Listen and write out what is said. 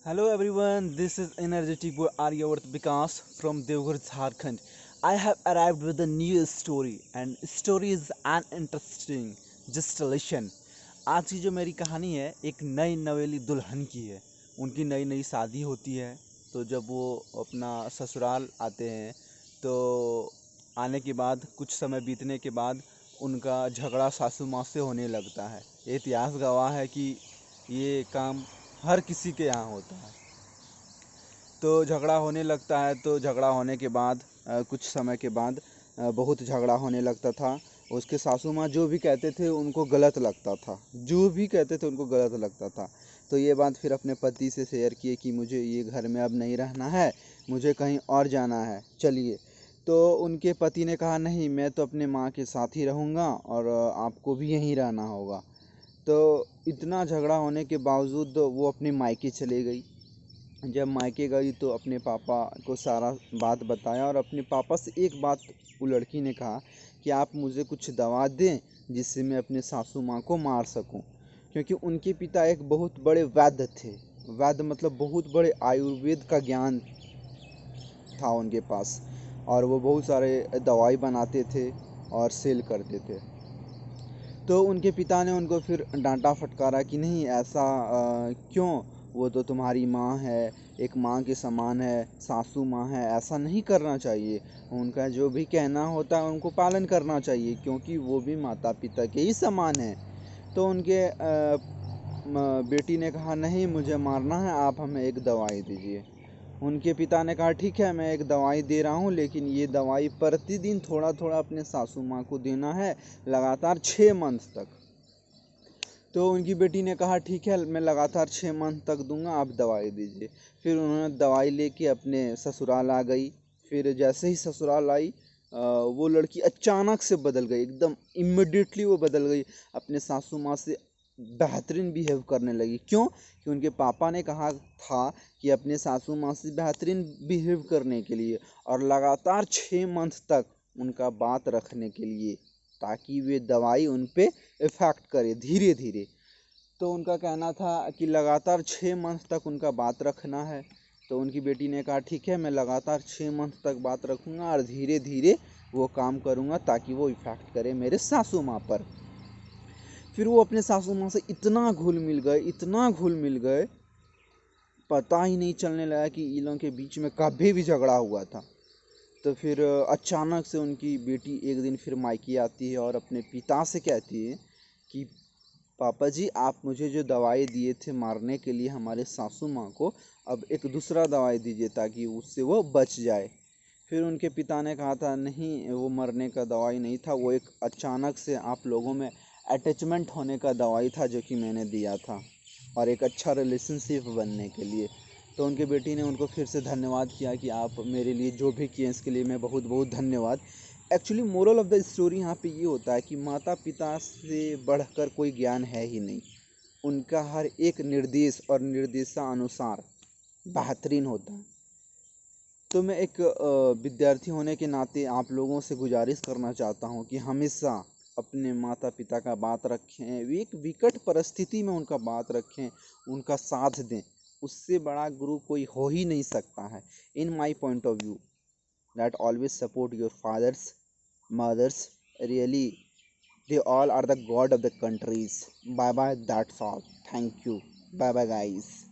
Hello everyone, this is energetic boy Aryavarth Vikas from Devghar, Jharkhand. I have arrived with a new story and story is an interesting. Just listen. आज की जो मेरी कहानी है एक नई नवेली दुल्हन की है। उनकी नई नई शादी होती है, तो जब वो अपना ससुराल आते हैं तो आने के बाद कुछ समय बीतने के बाद उनका झगड़ा सासू माँ से होने लगता है। इतिहास गवाह है कि ये काम हर किसी के यहाँ होता है। तो झगड़ा होने लगता है, तो झगड़ा होने के बाद कुछ समय के बाद बहुत झगड़ा होने लगता था। उसके सासू माँ जो भी कहते थे उनको गलत लगता था, जो भी कहते थे उनको गलत लगता था। तो ये बात फिर अपने पति से शेयर किए कि मुझे ये घर में अब नहीं रहना है, मुझे कहीं और जाना है, चलिए। तो उनके पति ने कहा नहीं, मैं तो अपने माँ के साथ ही रहूँगा और आपको भी यहीं रहना होगा। तो इतना झगड़ा होने के बावजूद वो अपने मायके चले गई। जब मायके गई तो अपने पापा को सारा बात बताया और अपने पापा से एक बात वो लड़की ने कहा कि आप मुझे कुछ दवा दें जिससे मैं अपने सासू माँ को मार सकूं, क्योंकि उनके पिता एक बहुत बड़े वैद्य थे। वैद्य मतलब बहुत बड़े आयुर्वेद का ज्ञान था उनके पास, और वो बहुत सारे दवाई बनाते थे और सेल करते थे। तो उनके पिता ने उनको फिर डांटा फटकारा कि नहीं ऐसा क्यों, वो तो तुम्हारी माँ है, एक माँ के समान है, सासू माँ है, ऐसा नहीं करना चाहिए। उनका जो भी कहना होता है उनको पालन करना चाहिए, क्योंकि वो भी माता पिता के ही समान है। तो उनके बेटी ने कहा नहीं, मुझे मारना है, आप हमें एक दवाई दीजिए। उनके पिता ने कहा ठीक है, मैं एक दवाई दे रहा हूँ, लेकिन ये दवाई प्रतिदिन थोड़ा थोड़ा अपने सासू माँ को देना है, लगातार 6 मंथ तक। तो उनकी बेटी ने कहा ठीक है, मैं लगातार 6 मंथ तक दूंगा, आप दवाई दीजिए। फिर उन्होंने दवाई लेके अपने ससुराल आ गई। फिर जैसे ही ससुराल आई वो लड़की अचानक से बदल गई, एकदम इमिडिएटली वो बदल गई। अपने सासू माँ से बेहतरीन बिहेव करने लगी। क्यों? कि उनके पापा ने कहा था कि अपने सासू माँ से बेहतरीन बिहेव करने के लिए और लगातार 6 मंथ तक उनका बात रखने के लिए, ताकि वे दवाई उन पे इफ़ेक्ट करे धीरे धीरे। तो उनका कहना था कि लगातार 6 मंथ तक उनका बात रखना है। तो उनकी बेटी ने कहा ठीक है, मैं लगातार 6 मंथ तक बात रखूँगा और धीरे धीरे वो काम करूँगा ताकि वो इफ़ेक्ट करे मेरे सासू माँ पर। फिर वो अपने सासू माँ से इतना घुल मिल गए, इतना घुल मिल गए, पता ही नहीं चलने लगा कि इन लोगों के बीच में कभी भी झगड़ा हुआ था। तो फिर अचानक से उनकी बेटी एक दिन फिर मायके आती है और अपने पिता से कहती है कि पापा जी, आप मुझे जो दवाई दिए थे मारने के लिए हमारे सासू माँ को, अब एक दूसरा दवाई दीजिए ताकि उससे वो बच जाए। फिर उनके पिता ने कहा था नहीं, वो मरने का दवाई नहीं था, वो एक अचानक से आप लोगों में अटैचमेंट होने का दवाई था जो कि मैंने दिया था, और एक अच्छा रिलेशनशिप बनने के लिए। तो उनके बेटी ने उनको फिर से धन्यवाद किया कि आप मेरे लिए जो भी किए इसके लिए मैं बहुत बहुत धन्यवाद। Actually moral of the story यहाँ पे ये होता है कि माता पिता से बढ़कर कोई ज्ञान है ही नहीं। उनका हर एक निर्देश और निर्देशानुसार बेहतरीन होता है। तो मैं एक विद्यार्थी होने के नाते आप लोगों से गुजारिश करना चाहता हूँ कि हमेशा अपने माता पिता का बात रखें, एक विकट परिस्थिति में उनका बात रखें, उनका साथ दें। उससे बड़ा गुरु कोई हो ही नहीं सकता है। In my point of view, that always support your fathers, mothers, really, they all are the god of the countries. Bye bye, that's all. Thank you. Bye bye, guys.